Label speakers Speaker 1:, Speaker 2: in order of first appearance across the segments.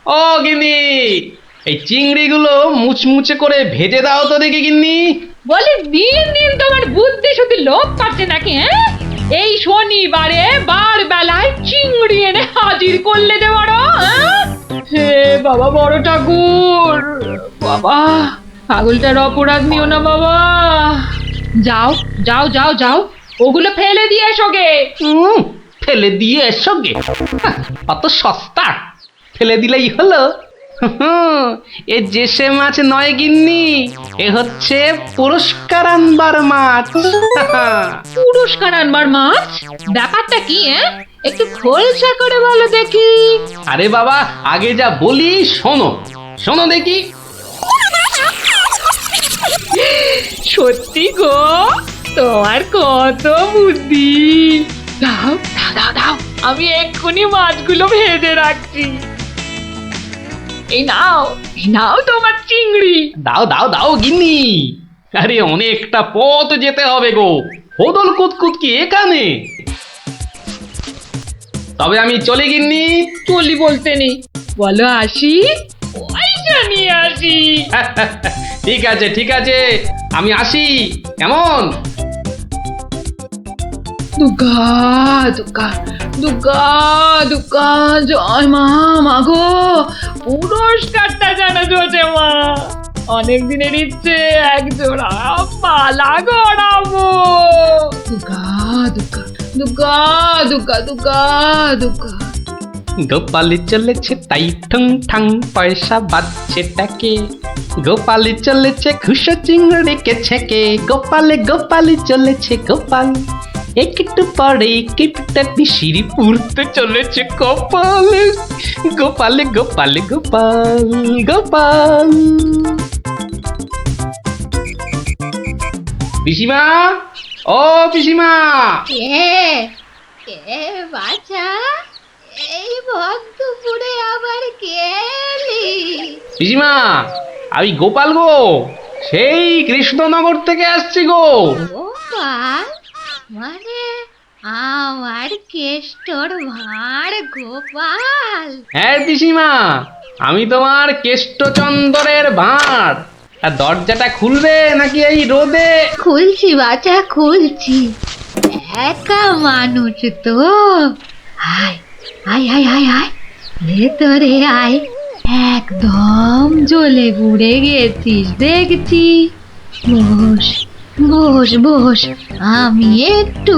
Speaker 1: ও গিন্নি, এই চিংড়িগুলো মুচমুচে করে ভেজে দাও তো দেখি গিন্নি।
Speaker 2: বলি দিন দিন তোমার বুদ্ধি শুধু লোপ পাচ্ছে নাকি? হ্যাঁ, এই শনিবারে বার বেলায় চিংড়ি এনে হাজির করলে যে বড়। হে বাবা বড় ঠাকুর, বাবা পাগলটার অপরাধ নিও না বাবা। যাও যাও যাও যাও, ওগুলো ফেলে দিয়ে এসো গে।
Speaker 1: ফেলে দিয়ে এসো গে? অত সস্তা? ফেলে দিলেই হলো? এ যে সে মাছ নয় গিন্নি, এ হচ্ছে পুরস্কার আনবার মাছ।
Speaker 2: পুরস্কার আনবার মাছ? ব্যাপারটা কি? একটু খোলসা করে বলো দেখি।
Speaker 1: আরে বাবা, আগে যা বলি শোনো, শোনো দেখি।
Speaker 2: সত্যি গো, তোমার কত বুদ্ধি। দাও দাও দাও দাও, আমি এক্ষুনি মাছগুলো ভেজে রাখছি। এই নাও, এই নাও তোমার চিংড়ি।
Speaker 1: দাও দাও দাও গিন্নি। আরে অনেকটা পথ যেতে হবে গো, হোদল কুতকুত কি এখানে? তবে আমি চলি গিন্নি।
Speaker 2: চলি বলতে নেই, বলো আসি, পয়সা নিয়ে আসি।
Speaker 1: ঠিক আছে ঠিক আছে, আমি আসি, কেমন?
Speaker 2: দুর্গা দুর্গা দুর্গা দুর্গা, জয় মা, মাগো পুরস্কারটা যেন জোটে মা। অনেক দিনের ইচ্ছে, এক জোড়া মালা গড়াবো। দুর্গা দুর্গা দুর্গা দুর্গা দুর্গা দুর্গা।
Speaker 1: গোপালি চলেছে তাই ঠুং ঠাং, পয়সা বাজছে টাকে। গোপালি চলেছে খুশো চিংড়িকে ছেকে। গোপালে গোপালি চলেছে গোপাল, একটু পরে কেটটা পিসিরি পুরতে চলেছে কপালে। গোপালে গোপালে গোপাল গোপাল। পিসিমা, ও পিসিমা।
Speaker 3: কে কে বাছা, এই ভক্তপুরে আবার কে এলি?
Speaker 1: পিসিমা, আমি গোপাল গো, সেই কৃষ্ণনগর থেকে আসছি গো।
Speaker 3: গোপাল মানে আমার কেষ্টর ভাঁড় গোপাল?
Speaker 1: হ্যাঁ পিসিমা, আমি তোমার কেষ্টচন্দরের ভাঁড়। আর দরজাটা খুলবে নাকি এই রোদে?
Speaker 3: খুলছি বাছা, খুলছি। একা মানুষ তো, আয় আয় আয় আয় আয়, ভেতরে আয়। একদম জ্বলে পুড়ে গেছিস দেখছি। বস বস বস, আমি একটু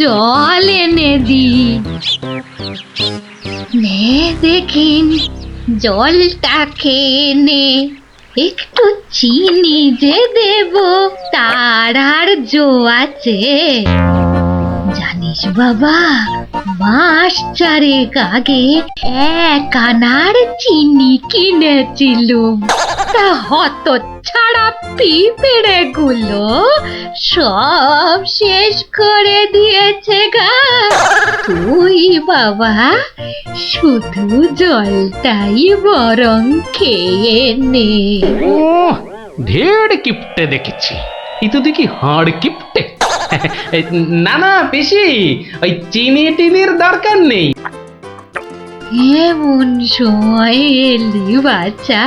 Speaker 3: জল এনে দিই। নে দেখিন, জলটা খেয়ে নে। একটু চিনি যে দেব, তার আর জো আছে? জানিস বাবা, মাস চারেক আগে এক আনার চিনি কিনেছিলুম, তা হত ছাড়া পিঁপড়ে গুলো সব শেষ করে দিয়েছে গা। তুই বাবা শুধু জলটাই বরং খেয়ে নে।
Speaker 1: ও, ঢের কিপটে দেখেছি, এই তো দেখি হাড় কিপটে। না না পিসি, ওই চিনি টিনির দরকার নেই।
Speaker 3: এমন সময় এলি বাচ্চা,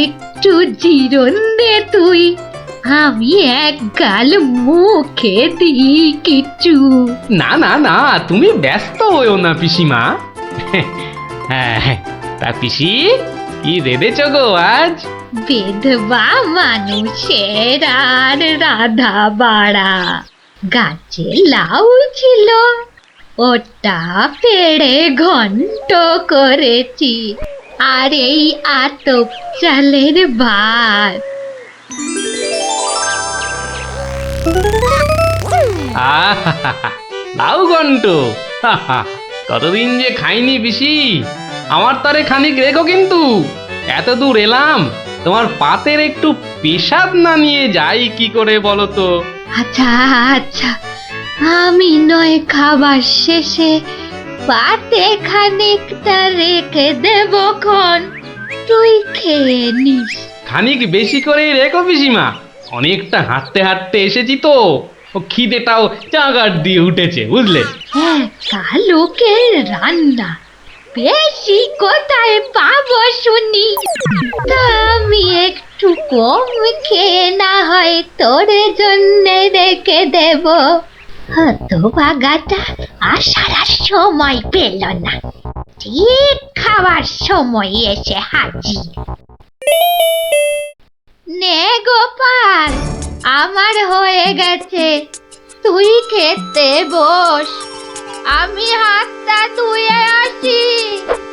Speaker 3: একটু জিরন দে তুই। আমি এক গাল মুখে দিই কিছু।
Speaker 1: না না না, তুমি ব্যস্ত হইও না পিসিমা। হ্যাঁ, তা পিসি কি রেঁধেছ গো আজ?
Speaker 3: বিধবা মানুষের আর রাধা বাড়া। গাছে লাউ ছিল, ওটা পেড়ে ঘন্ট করেছি, আর এই আতপ চালের ভাত।
Speaker 1: লাউ ঘন্ট, কতদিন যে খাইনি পিসি। আমার তারে খানিক রেখো কিন্তু, এত দূর এলাম, তোমার পাতের একটু পেশাব না নিয়ে যাই কি করে বলো তো?
Speaker 3: আচ্ছা আচ্ছা, আমি নয় খাবার শেষে পাতে খানিকটা রেখে দেব খন, তুই খেয়ে নিস।
Speaker 1: খানিক বেশি করে রেখো পিসিমা, অনেকটা হাঁটতে হাঁটতে এসেছি তো, ও খিদেটাও চাগার দিয়ে উঠেছে বুঝলে।
Speaker 3: একা লোকের রান্না, বেশি কোথায় পাবো শুনি? তা আমি একটু কম খেয়ে না হয় তোর জন্য রেখে দেব। হতভাগাটা আসার আর সময় পেল না, ঠিক খাবার সময় এসে হাজির। নে গোপাল, আমার হয়ে গেছে, তুই খেতে বস। আমি হাতটা ধুয়ে আসি,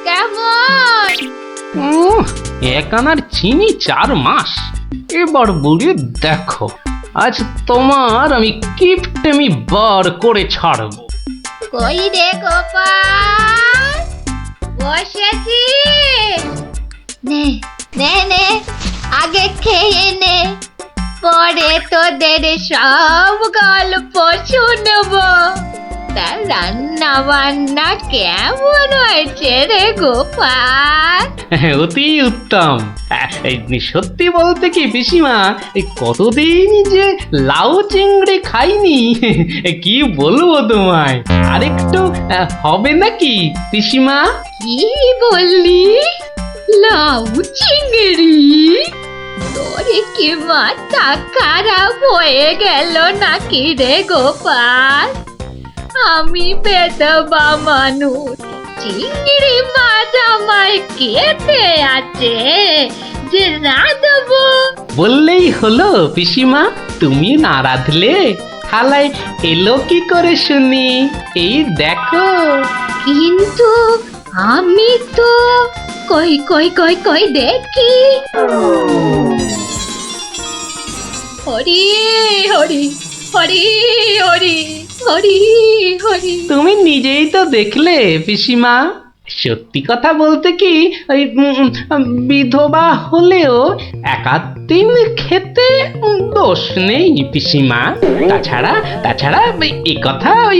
Speaker 3: কেমন?
Speaker 1: এক আনার চিনি 4 মাস। এবার বলি দেখো, আজ তোমার আমি কিপটেমি বার করে ছাড়বো।
Speaker 3: কই রে গোপাল, বসেছি? নে নে নে, আগে খেয়ে নে, পরে তোদের সব গল্প শুনবো। তা রান্না বান্না কেমন হয়েছে রে গোপাল?
Speaker 1: অতি উত্তম। সত্যি বলতে কি পিসিমা, এই কতদিন যে লাউ চিংড়ি খাইনি, কি বলবো তোমায়। আরেকটু হবে নাকি পিসিমা?
Speaker 3: কি বললি? লাউ চিংড়ি? তোরে কি মাথা খারাপ হয়ে গেল নাকি রে গোপাল? আমি বেদবা মানুষ, চিংড়ি মাছ আমায় খেতে আছে যে না দেবো?
Speaker 1: বললেই হলো পিসিমা, তুমি না রাঁধলে থালায় এলো কি করে শুনি? এই দেখো।
Speaker 3: কিন্তু আমি তো কই কই কই কই দেখি। হরি হরি হরি হরি হরি হরি।
Speaker 1: তুমি নিজেই তো দেখলে পিসিমা। সত্যি কথা বলতে কি, ওই বিধবা হলেও একাদিন খেতে দোষ নেই পিসিমা। তাছাড়া এই কথা ওই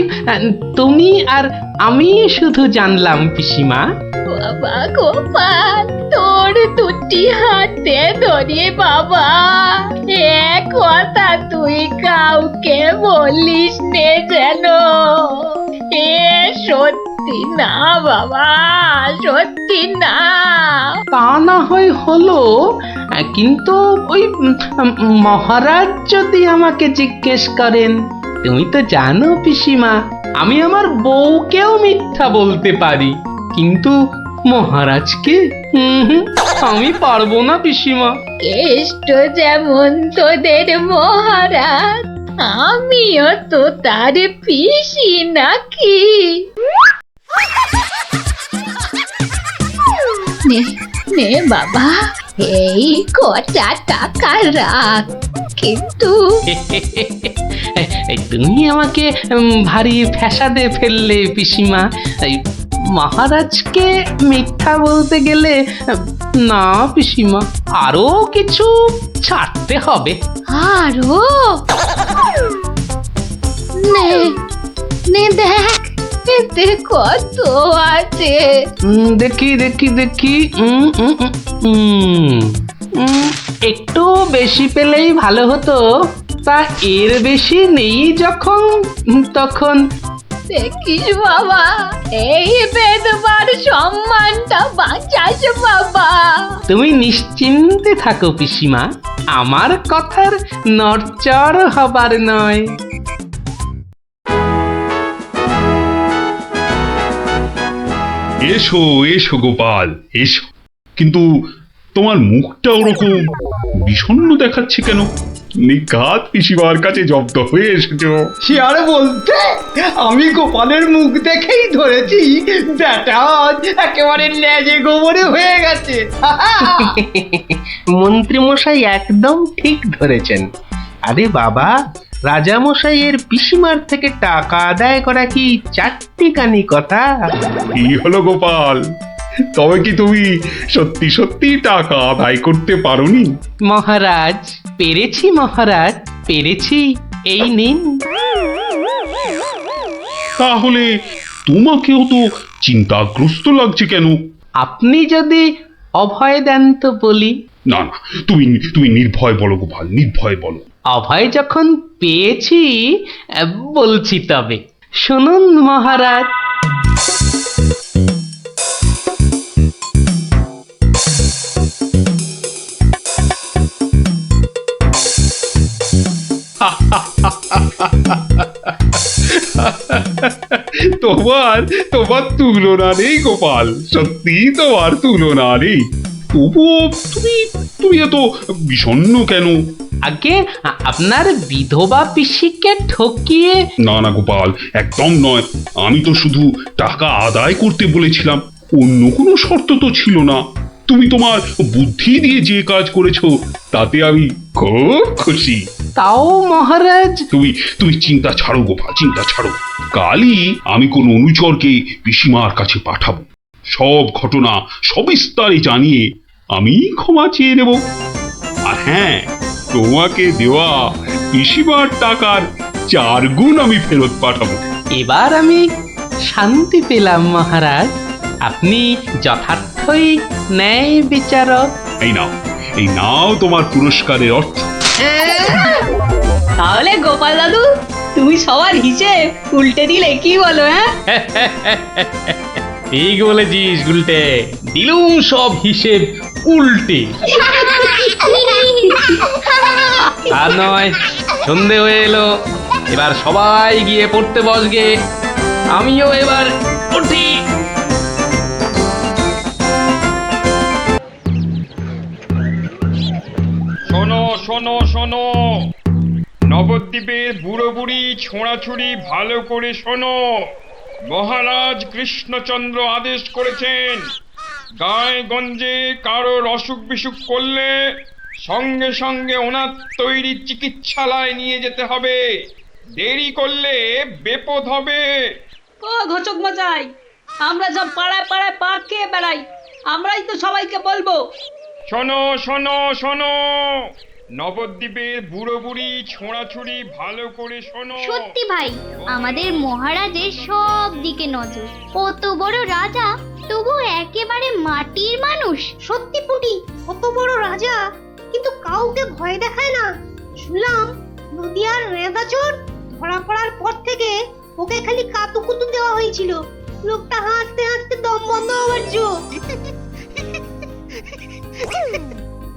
Speaker 1: তুমি আর আমি শুধু জানলাম পিসিমা।
Speaker 3: বাবা গোপাল, তোর দুটি হাতে ধরে বাবা, এ কথা তুই কাউকে বলিস নে যেন। এ সত্যি না বাবা, সত্যি না।
Speaker 1: তা না হয় হলো, কিন্তু ওই মহারাজ যদি আমাকে জিজ্ঞেস করেন, তুমি তো জানো পিসিমা, আমি আমার বউকেও মিথ্যা বলতে পারি, কিন্তু মহারাজকে আমি পারবো না পিসিমা।
Speaker 3: কেষ্ট যেমন তোদের মহারাজ, আমিও তো তার পিসি নাকি? নে নে বাবা, এই কটা টাকা রাখ, কিন্তু
Speaker 1: তুমি আমাকে ভারী ফ্যাসাদে ফেললে পিসিমা। মহারাজকে মিথ্যা বলতে গেলে না পিসিমা, আরো কিছু ছাড়তে হবে।
Speaker 3: আরো? নে নে দেখ, এতে কত আছে।
Speaker 1: দেখি দেখি দেখি, একটু বেশি পেলেই ভালো হতো। তা এর বেশি নেই যখন, তখন
Speaker 3: দেখিস বাবা, এই বেদবার সম্মানটা বাঁচাস বাবা।
Speaker 1: তুমি নিশ্চিন্তে থাকো পিসিমা, আমার কথার নড়চড় হবার নয়।
Speaker 4: এসো এসো গোপাল, এসো। কিন্তু তোমার মুখটা ওরকম বিষণ্ণ দেখাচ্ছে কেন? নিঘাত পিসিমার কাছে জব্দ হয়ে এসেছো।
Speaker 5: সে আর বলতে, আমি গোপালের মুখ দেখেই ধরেছি ব্যাটা আজ একেবারে লেজে গোবরে হয়ে গেছে।
Speaker 6: মন্ত্রীমশাই একদম ঠিক ধরেছেন। আরে বাবা, রাজামশাইয়ের পিসিমার থেকে টাকা আদায় করা কি চারটিখানি কথা?
Speaker 4: কি হলো গোপাল, তবে কি তুমি সত্যি সত্যি টাকা আদায় করতে পারোনি?
Speaker 1: মহারাজ, পেরেছি মহারাজ, পেরেছি। এই নিন।
Speaker 4: তাহলে তোমাকেও তো চিন্তাগ্রস্ত লাগছে কেন?
Speaker 1: আপনি যদি অভয় দেন তো বলি।
Speaker 4: না না, তুমি তুমি নির্ভয় বলো গোপাল, নির্ভয় বলো।
Speaker 1: অভয় যখন পেয়েছি, বলছি তবে শুনুন মহারাজ।
Speaker 4: তোমার তোমার তুলনা নেই গোপাল, সত্যি তোমার তুলনা নেই। তবুও তুমি তুমি এত বিষণ্ণ কেন?
Speaker 1: আগে আপনার বিধবা পিসিকে ঠকিয়ে
Speaker 4: না না গোপাল, একদম নয়। আমি তো শুধু টাকা আদায় করতে বলেছিলাম, অন্য কোনো শর্ত তো ছিল না। তুমি তোমার বুদ্ধি দিয়ে যে কাজ করেছো তাতে আমি খুব খুশি।
Speaker 1: তাও মহারাজ।
Speaker 4: তুমি তুমি চিন্তা ছাড়ো গোপাল, চিন্তা ছাড়ো। কালই আমি কোন অনুচরকে পিসিমার কাছে পাঠাবো, সব ঘটনা সবিস্তারে জানিয়ে আমি ক্ষমা চেয়ে নেব। আর হ্যাঁ, তোমাকে দেওয়া পিসিমার টাকার 4 গুণ আমি ফেরত পাঠাবো।
Speaker 1: এবার আমি শান্তি পেলাম মহারাজ, আপনি যথার্থই ন্যায় বিচারক।
Speaker 4: এই নাও তোমার পুরস্কারের অর্থ।
Speaker 7: তাহলে গোপাল দাদু তুমি সবার হিসেব উল্টে দিলে, কি বলো? হ্যাঁ,
Speaker 1: ঠিক বলেছিস গুলটে, দিলুম সব হিসেব উল্টে। আর নয়, সন্ধে হয়ে এলো, এবার সবাই গিয়ে পড়তে বসগে, আমিও এবার উঠি।
Speaker 8: শোনো শোনো শোনো, নবদ্বীপের বুড়ো বুড়ি ছোঁড়াছুড়ি ভালো করে শোনো। মহারাজ কৃষ্ণচন্দ্র আদেশ করেছেন, গায়ে গঞ্জে কারোর অসুখ বিসুখ করলে সঙ্গে সঙ্গে ওনার তৈরি চিকিৎসালয় নিয়ে যেতে হবে। দেরি করলে বিপদ হবে।
Speaker 7: ও ঘোচক মশাই, আমরা সব পাড়ায় পাড়ায় পা খেয়ে বেড়াই, আমরাই তো সবাইকে বলবো।
Speaker 8: শোনো শোনো শোনো, নবদ্বীপের বুড়ো বুড়ি ছোঁড়াছুড়ি ভালো করে শোনো।
Speaker 3: সত্যি ভাই, আমাদের মহারাজের সব দিকে নজর। কত বড় রাজা, তবু একেবারে মাটির মানুষ।
Speaker 9: সত্যি পুটি, কত বড় রাজা কিন্তু কাউকে ভয় দেখায় না। শুনলাম নদিয়ার রেঁদাচোর ধরা পড়ার পর থেকে ওকে খালি কাতুকুতু দেওয়া হয়েছিল। লোকটা হাসতে হাসতে দম বন্ধ হওয়ার জো।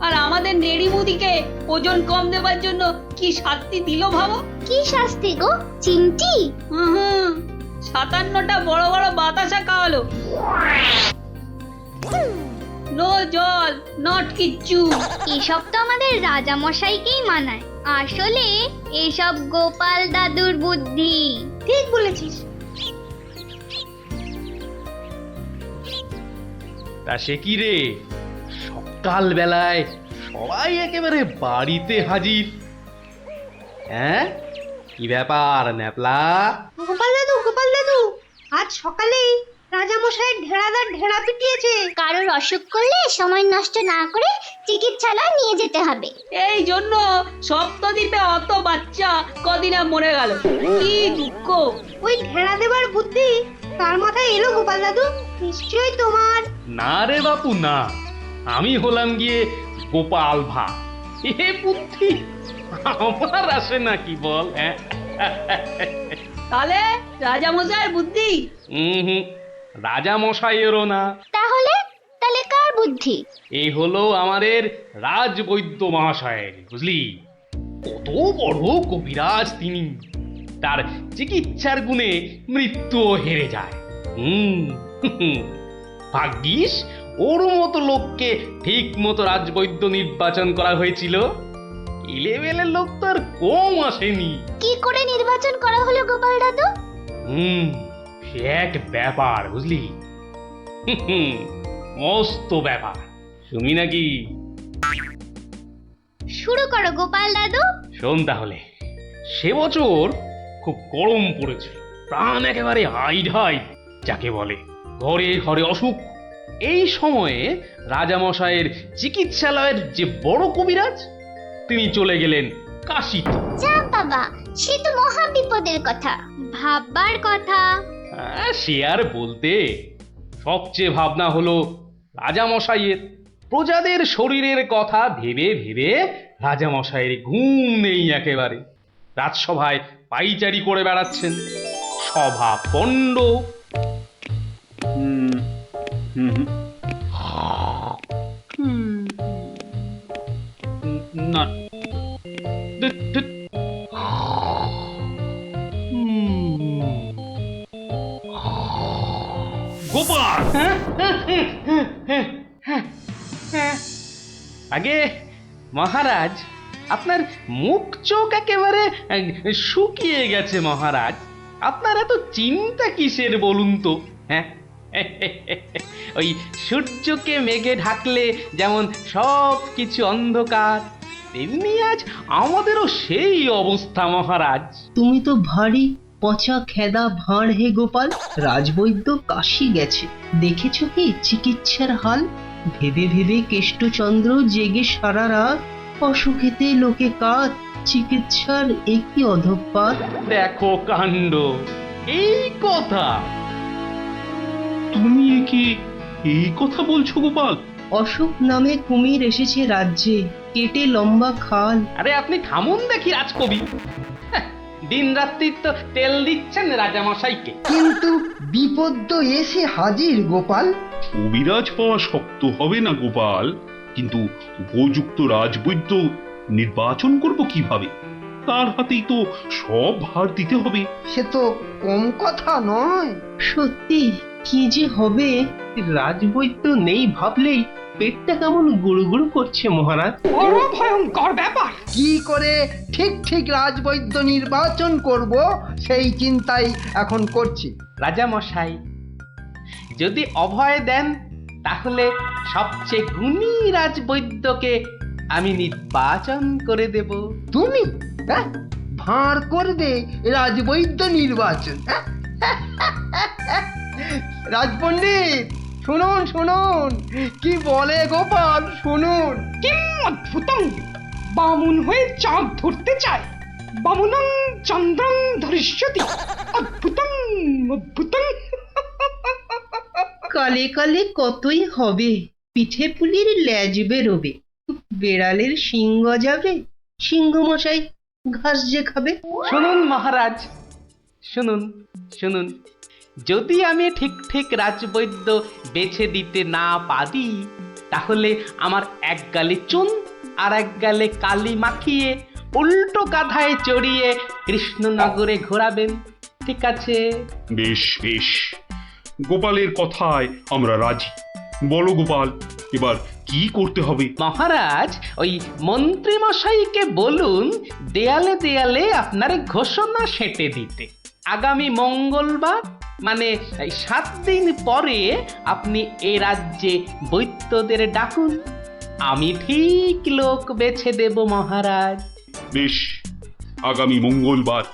Speaker 7: আর আমাদের নেড়িমুদিকে ওজন কম দেওয়ার জন্য কি শাস্তি দিল ভাবো?
Speaker 3: কি শাস্তি গো চিমটি?
Speaker 7: হুম, 57টা বড় বড় বাতাসা খাওয়ালো। নো জল, নট কিচ্ছু।
Speaker 3: এসব তো আমাদের রাজা মশাইকেই মানায়। আসলে এসব গোপাল দাদুর বুদ্ধি।
Speaker 9: ঠিক বলেছিস।
Speaker 1: তা সে কি রে, সকাল বেলায় সবাই একেবারে বাড়িতে হাজির। হ্যাঁ, কি ব্যাপার ন্যাপলা?
Speaker 9: গোপাল দাদু, আজ সকালেই রাজামশাই ঢেড়াদার ঢেড়া পিটিয়েছে।
Speaker 3: কারোর অসুখ করলে সময় নষ্ট না করে চিকিৎসালয়ে নিয়ে যেতে হবে।
Speaker 7: এই জন্য সপ্তদ্বীপে অত বাচ্চা কদিনে মরে গেল। কি দুঃখ!
Speaker 9: ওই ঢেড়া দেবার বুদ্ধি তার মাথায় এলো গোপাল দাদু? নিশ্চয়ই তোমার।
Speaker 1: না রে বাপু না, আমি হলাম গিয়ে গোপাল ভা। এ বুদ্ধি আমার আসে নাকি বল? হ্যাঁ,
Speaker 7: তাহলে রাজামশাইয়ের বুদ্ধি?
Speaker 1: রাজা মশাইয়েরও না।
Speaker 3: তাহলে কার বুদ্ধি?
Speaker 1: এই হলো আমাদের রাজবৈদ্য মহাশয়ের, বুঝলি? কত বড় কবিরাজ তিনি, তার চিকিৎসার গুণে মৃত্যুও হেরে যায়। ভাগ্যিস ওর মতো লোককে ঠিক মতো রাজবৈদ্য নির্বাচন করা হয়েছিল। ইলেভেলের লোক তো আর কম আসেনি।
Speaker 3: কি করে নির্বাচন করা হলো গোপাল দাদু?
Speaker 1: সে এক ব্যাপার, বুঝলি? মস্ত ব্যাপার, শুনি নাকি?
Speaker 3: শুরু করো গোপাল দাদু।
Speaker 1: শোন তাহলে, সে বছর খুব গরম পড়েছিল, প্রাণ একেবারে হাই যাকে বলে। ঘরে ঘরে অসুখ। এই সময়ে রাজামশাইয়ের চিকিৎসালয়ের যে বড় কবিরাজ, তিনি চলে গেলেন কাশীতে।
Speaker 3: যা বাবা, সে তো মহা বিপদের কথা, ভাববার কথা।
Speaker 1: সে আর বলতে, সবচেয়ে ভাবনা হলো রাজামশাইয়ের। প্রজাদের শরীরের কথা ভেবে ভেবে রাজামশাইয়ের ঘুম নেই একেবারে। রাজসভায় পাইচারি করে বেড়াচ্ছেন, সভা পণ্ড। না, আগে মহারাজ, আপনার মুখ চোখ একেবারে শুকিয়ে গেছে মহারাজ। আপনার এত চিন্তা কিসের বলুন তো? হ্যাঁ, ওই সূর্যকে মেঘে ঢাকলে যেমন সব কিছু অন্ধকার, তেমনি আজ আমাদেরও সেই অবস্থা মহারাজ।
Speaker 5: তুমি তো ভারী পচা খেদা ভাঁড় হে গোপাল। রাজবৈদ্য কাশি গেছে, দেখেছো কি চিকিৎসার হাল? ভেবে ভেবে কেষ্টচন্দ্র জেগে সারা রাত, অসুখেতে লোকে কাত, চিকিৎসার একই অধঃপাত।
Speaker 1: দেখো কাণ্ড, এই কথা
Speaker 4: তুমি একে এই কথা বলছো গোপাল?
Speaker 5: অসুখ নামে কুমির এসেছে রাজ্যে, কেটে লম্বা খাল।
Speaker 1: আরে আপনি থামুন দেখি রাজকবি। দিন রাত্রি তো তেল দিচ্ছেন রাজামশাইকে।
Speaker 5: কিন্তু বিপদ তো এসে হাজির গোপাল।
Speaker 4: কবিরাজ পাওয়া শক্ত হবে না গোপাল, কিন্তু উপযুক্ত রাজবৈদ্য নির্বাচন করব কিভাবে? তার হাতেই তো সব ভার দিতে হবে।
Speaker 5: সে তো কম কথা নয়। সত্যি কি যে হবে,
Speaker 6: রাজবৈদ্য নেই ভাবলেই পেটটা কেমন গুড়ুগুড়ু করছে মহারাজ।
Speaker 2: বড় ভয়ঙ্কর ব্যাপার।
Speaker 5: কি করে ঠিক ঠিক রাজবৈদ্য নির্বাচন করব সেই চিন্তাই এখন করছি।
Speaker 1: রাজামশাই যদি অভয় দেন, তাহলে সবচেয়ে গুণী রাজবৈদ্যকে আমি নির্বাচন করে দেব।
Speaker 5: তুমি ভাঁড় করবে রাজবৈদ্য নির্বাচন? রাজপণ্ডিত শুনুন শুনুন, কি বলে গোপাল শুনুন।
Speaker 2: কিম অদ্ভুতং, বামুন হয়ে চাঁদ ধরতে চায়। বামুনং চন্দ্রং ধরিষ্যতি, অদ্ভুতং অদ্ভুতং।
Speaker 5: কালে কালে কতই হবে, পিঠে পুলির ল্যাজ বেরোবে, বেড়ালের সিংহ যাবে, সিংহ মশাই ঘাস যে খাবে।
Speaker 1: শুনুন মহারাজ, শুনুন শুনুন, যদি আমি ঠিক ঠিক রাজবৈদ্য বেছে দিতে না পারি, তাহলে আমার এক গালে চুন আর এক গালে কালি মাখিয়ে উল্টো কাঁধায় চড়িয়ে কৃষ্ণনগরে ঘোরাবেন, ঠিক আছে?
Speaker 4: বেশ বেশ, গোপালের কথায় আমরা রাজি। বলো গোপাল, এবার কি করতে হবে?
Speaker 1: মহারাজ, ওই মন্ত্রী মশাইকে বলুন দেয়ালে দেয়ালে আপনার ঘোষণা সেঁটে দিতে। আগামী মঙ্গলবার মানে 7 দিন পরে আপনি এ রাজ্যে বৈদ্যদের ডাকুন, আমি ঠিক লোক বেছে দেব মহারাজ।
Speaker 4: বেশ, আগামী মঙ্গলবার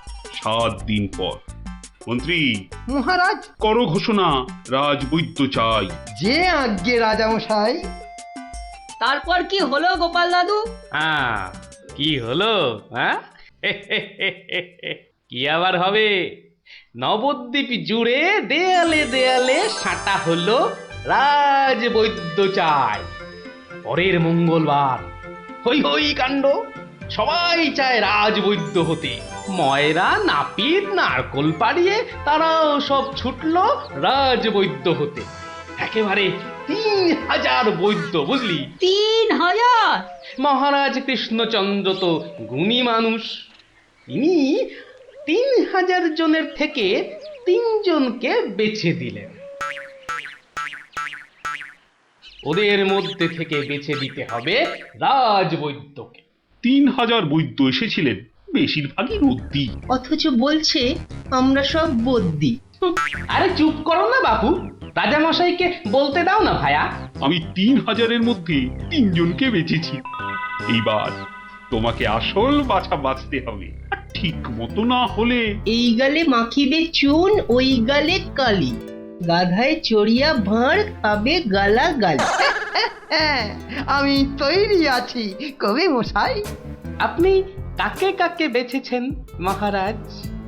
Speaker 4: 7 দিন পর। মন্ত্রী
Speaker 5: মহারাজ,
Speaker 4: করো ঘোষণা, রাজবৈদ্য চাই।
Speaker 5: যে আজ্ঞে রাজামশাই।
Speaker 7: তারপর কি হলো গোপাল দাদু?
Speaker 1: হ্যাঁ, কি হলো? হ্যাঁ, কি আবার হবে? নবদ্বীপ জুড়ে দেয়ালে দেয়ালে সাঁটা হলো রাজবৈদ্য চাই। পরের মঙ্গলবার হই হই কাণ্ড, সবাই চায় রাজবৈদ্য হতে। ময়রা নাপিত নারকোল পাড়িয়ে তারাও সব ছুটলো রাজবৈদ্য হতে। একেবারে 3000 বৈদ্য, বুঝলি?
Speaker 7: 3000?
Speaker 1: মহারাজ কৃষ্ণচন্দ্র তো গুণী মানুষ, তিনি 3000 জনের থেকে 3 জনকে বেছে দিলেন। ওদের মধ্যে থেকে বেছে দিতে হবে রাজবৈদ্যকে।
Speaker 4: 3000 বৈদ্য এসেছিলেন, বেশিরভাগই রদ্দি।
Speaker 5: অথচ বলছে আমরা সব বদ্যি।
Speaker 1: আরে চুপ করো না বাপু, রাজামশাইকে বলতে দাও না ভায়া।
Speaker 4: আমি 3000-এর মধ্যে 3 জনকে বেছেছি। এইবার তোমাকে আসল বাছা বাছতে হবে, আর ঠিক মতো না হলে
Speaker 5: এই গালে মাখিবে চুন, ওই গালে কালি, গাধায় চড়িয়া ভাঁড় খাবে গালা গালি। আমি তৈরি আছি কবি মশাই।
Speaker 1: আপনি কাকে কাকে বেছেছেন মহারাজ?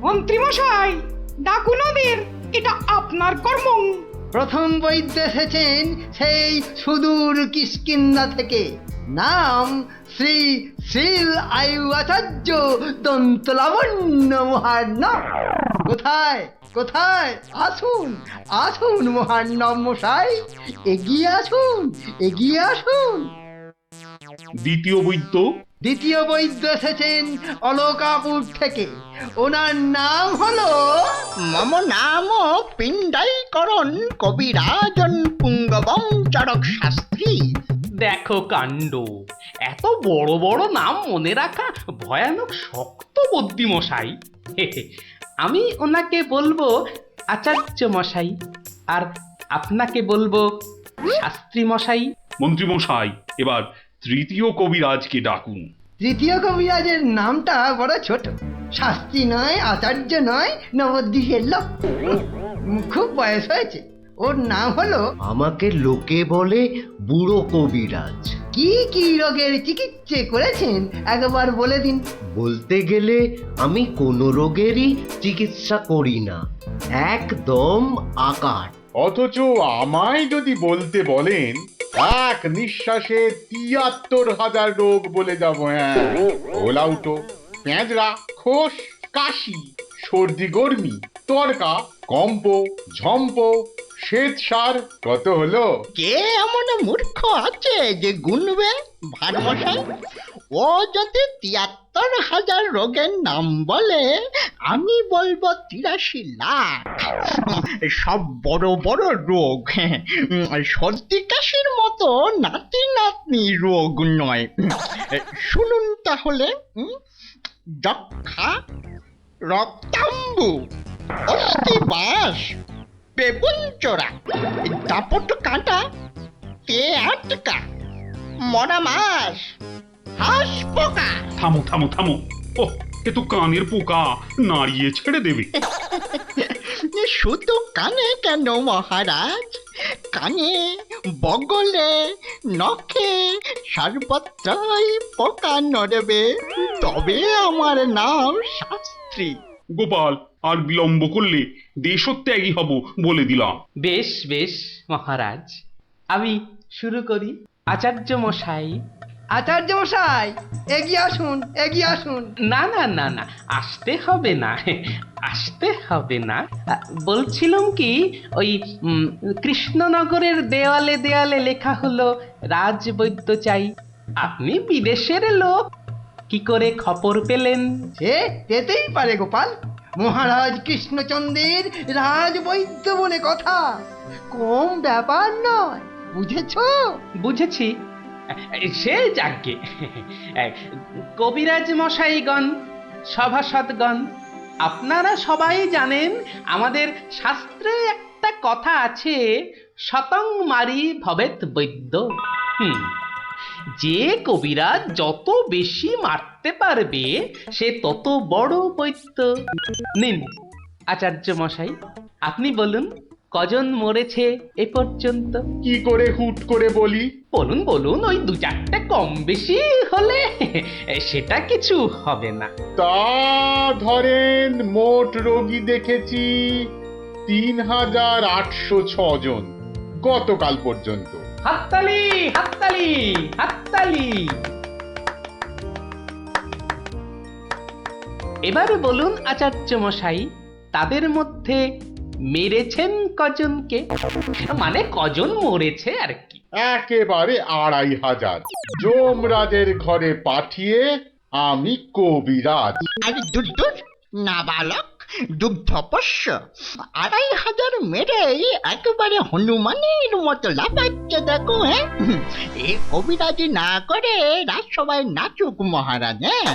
Speaker 2: মন্ত্রী মশাই, ডাকুন ওদের, এটা আপনার কর্ম।
Speaker 5: প্রথম বৈদ্য এসেছেন সেই সুদূর কিষ্কিন্ধা থেকে, নাম শ্রী শ্রীল আয়ু আচার্য দন্তলাবণ্য মহার্ণব। কোথায় কোথায়? আসুন আসুন মহার্ণব মশাই, এগিয়ে আসুন এগিয়ে আসুন।
Speaker 4: দ্বিতীয় বৈদ্য
Speaker 10: দ্বিতীয় বৈদ্য এসেছেন অলকাপুর থেকে। ওনার নাম হলো
Speaker 11: মম নাম পিণ্ডাইকরণ কবিরাজন পুঙ্গবং চরক শাস্ত্রী।
Speaker 1: দেখো কাণ্ড, এত বড় বড় নাম মনে রাখা ভয়ানক শক্ত বুদ্ধি মশাই। আমি ওনাকে বলবো আচার্য মশাই, আর আপনাকে বলবো শাস্ত্রী মশাই।
Speaker 4: মন্ত্রী মশাই, এবার তৃতীয় কবিরাজকে ডাকুন।
Speaker 10: তৃতীয় কবিরাজের নামটা বড় ছোট, শাস্ত্রী নয়, আচার্য নয়, নবদ্বীপের লোক। খুব বয়স হয়েছে। ওর নাম হলো,
Speaker 11: আমাকে লোকে বলে বুড়ো কবিরাজ।
Speaker 10: কি কি রোগের চিকিৎসা করেছেন একবার বলে দিন।
Speaker 11: বলতে গেলে আমি কোনো রোগেরই চিকিৎসা করি না, একদম আকার।
Speaker 12: অথচ আমায় যদি বলতে বলেন, এক নিঃশ্বাসে ৭৩,০০০ রোগ বলে যাব। হ্যাঁ, ওলাউটো, পেঁজরা, খোস, কাশি, সর্দি গর্মি, তরকা, কম্প, ঝম্প, শ্বেত সার, কত হলো?
Speaker 11: কে এমন মূর্খ আছে যে গুনবে ভারমশাই? ও যদি ৭৩,০০০ রোগের নাম বলে, আমি বলবো ৮৩ লাখ। সব বড় বড় রোগ, সর্দি কাশির মতো নাতি নাতনি রোগ নয়। শুনুন তাহলে, যক্ষা, রক্তাম্বু, অস্থিবাস, বেগুন চোরা, দাপট কাঁটা, তে আটকা, মরা মাছ, হাঁস পোকা।
Speaker 4: থামো থামো থামো, ও এ তো কানের পোকা, নাড়িয়ে ছেড়ে দেবে।
Speaker 11: শুধু কানে কেন মহারাজ, কানে, বগলে, নখে, সর্বত্রই পোকা নড়বে, তবে আমার নাম শাস্ত্রী।
Speaker 4: গোপাল, আর বিলম্ব করলে দেশত্যাগী হব বলে দিলাম।
Speaker 1: বেশ বেশ মহারাজ, আমি শুরু করি। আচার্য মশাই।
Speaker 10: আচার্য মশাই, এগিয়ে আসুন, এগিয়ে আসুন।
Speaker 1: না না না না, আসতে হবে না, আসতে হবে না। বলছিলাম কি, ওই কৃষ্ণনগরের দেওয়ালে দেওয়ালে লেখা হলো রাজবৈদ্য চাই। আপনি বিদেশের লোক, কি করে খবর পেলেন?
Speaker 10: সে পেতেই পারে গোপাল, মহারাজ কৃষ্ণচন্দ্রের রাজবৈদ্য বলে কথা, কম ব্যাপার নয়, বুঝেছো?
Speaker 1: বুঝেছি, সে যাকে। কবিরাজ মশাইগণ, সভাসদগণ, আপনারা সবাই জানেন আমাদের শাস্ত্রে একটা কথা আছে, শতং মারি ভবেত বৈদ্য। যে কবিরাজ যত বেশি মারতে পারবে সে তত বড় বৈদ্য। নিন আচার্য মশাই, আপনি বলুন কজন মরেছে এ পর্যন্ত?
Speaker 12: কি করে হুট করে বলি?
Speaker 1: বলুন বলুন, ওই ২-৪টে কম বেশি হলে সেটা কিছু হবে না।
Speaker 12: তা ধরেন মোট রোগী দেখেছি ৩,৮০৬ জন গতকাল পর্যন্ত।
Speaker 1: হাততালি হাততালি হাততালি। এবার বলুন আচার্য মশাই, তাদের মধ্যে মেরেছেন কজনকে? মানে কজন মরেছে আর কি।
Speaker 12: একেবারে ২৫০০০। যমরাজের ঘরে পাঠিয়ে আমি কবিরাজ।
Speaker 11: আরে দূর দূর, নাবালক, দুগ্ধপোষ্য, ২৫০০ মেরেই একেবারে হনুমানের মতো লাফাচ্ছে দেখো। হ্যাঁ, এ কবিরাজি না করে রাজসভায় নাচুক মহারাজ। হ্যাঁ,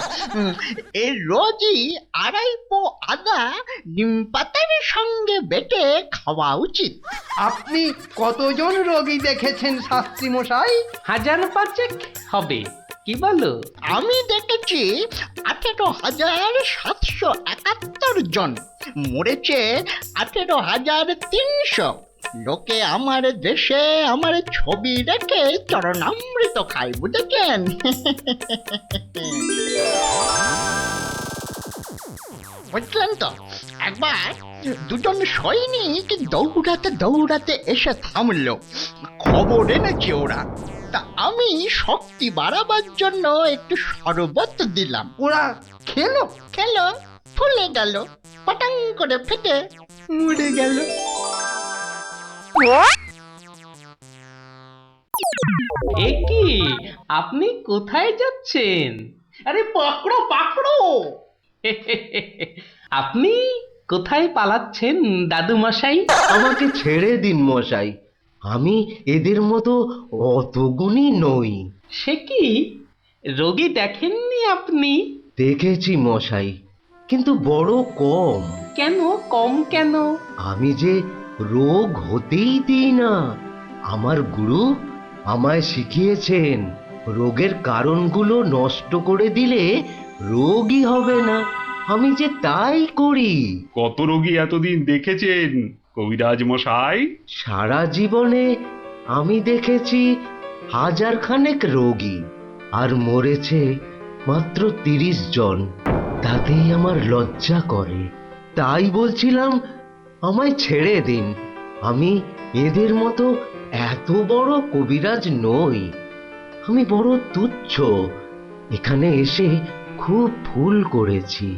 Speaker 11: এ রোজই ২.৫ পো আদা নিম পাতার সঙ্গে বেটে খাওয়া উচিত।
Speaker 10: আপনি কতজন রোগী দেখেছেন শাস্ত্রী মশাই?
Speaker 1: ১৫০০ হবে, কি বলো?
Speaker 11: আমি দেখেছি ১৮,৭৭১ জন, মরেছে ১৮,৩০০। লোকে আমার দেশে আমার ছবি রেখে চরণামৃত খায়, বুঝেছেন? বুঝলেন তো? একবার দুজন সৈনিক দৌড়াতে দৌড়াতে এসে থামলো, খবর এনেছে ওরা। তা আমি শক্তি বাড়াবার জন্য একটু শরবত দিলাম।
Speaker 10: ওরা খেলো?
Speaker 11: খেলো, ফুলে গেল, পটাং করে ফেটে
Speaker 10: মরে গেল।
Speaker 1: এ কি, আপনি কোথায় যাচ্ছেন?
Speaker 6: আরে পাকড়ো পাকড়ো।
Speaker 1: আপনি কোথায় পালাচ্ছেন দাদু মশাই?
Speaker 13: আমাকে ছেড়ে দিন মশাই, আমি এদের মতো অত গুণী নই।
Speaker 1: সে কি, রোগী দেখেননি আপনি?
Speaker 13: দেখেছি মশাই, কিন্তু বড় কম।
Speaker 1: কেন কম কেন?
Speaker 13: আমি যে রোগ হতেই দিই না। আমার গুরু আমায় শিখিয়েছেন, রোগের কারণগুলো নষ্ট করে দিলে রোগই হবে না। আমি যে তাই করি।
Speaker 4: কত রোগী এতদিন দেখেছেন কবিরাজ মশাই?
Speaker 13: সারা জীবনে আমি দেখেছি 1000 খানেক রোগী, আর মরেছে মাত্র 30 জন। তাতেই আমার লজ্জা করে। তাই বলছিলাম আমায় ছেড়ে দিন, আমি এদের মতো এত বড় কবিরাজ নই। আমি বড় তুচ্ছ, এখানে এসে খুব ভুল করেছি।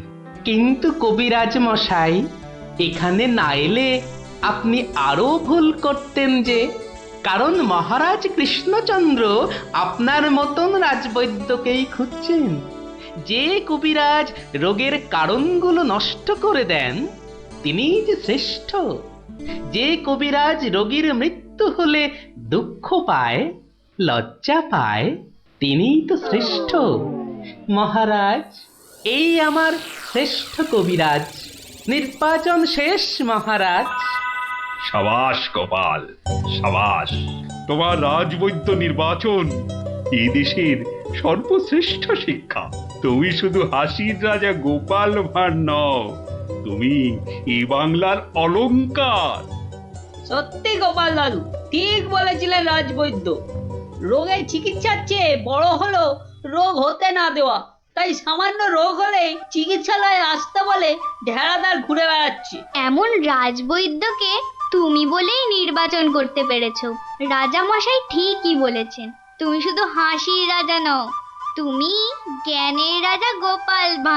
Speaker 1: কিন্তু কবিরাজ মশাই, এখানে না এলে আপনি আরো ভুল করতেন যে। কারণ মহারাজ কৃষ্ণচন্দ্র আপনার মতন রাজবৈদ্যকেই খুঁজছেন। যে কবিরাজ রোগের কারণগুলো নষ্ট করে দেন, তিনিই যে শ্রেষ্ঠ। যে কবিরাজ রোগীর মৃত্যু হলে দুঃখ পায়, লজ্জা পায়, তিনিই তো শ্রেষ্ঠ। মহারাজ, এই আমার শ্রেষ্ঠ কবিরাজ। নির্বাচন শেষ মহারাজ।
Speaker 4: সাবাস গোপাল, সাবাস। তোমার রাজবৈদ্য নির্বাচন এ দেশের সর্বশ্রেষ্ঠ শিক্ষা। তুমি শুধু হাসির রাজা গোপাল ভাঁড় নও, তুমি এই বাংলার অলংকার।
Speaker 7: সত্যি গোপাল দাদু ঠিক বলেছিলেন রাজবৈদ্য। রোগের চিকিৎসার চেয়ে বড় হলো রোগ হতে না দেওয়া। তাই সামান্য রোগ হলে চিকিৎসালয়ে আসতে বলে ঢেড়াদার ঘুরে বেড়াচ্ছে।
Speaker 3: এমন রাজবৈদ্যকে তুমি বলেই নির্বাচন করতে পেরেছো। রাজা মশাই ঠিকই বলেছেন, তুমি শুধু হাসির রাজা নও, তুমি জ্ঞানের রাজা গোপাল ভাঁড়।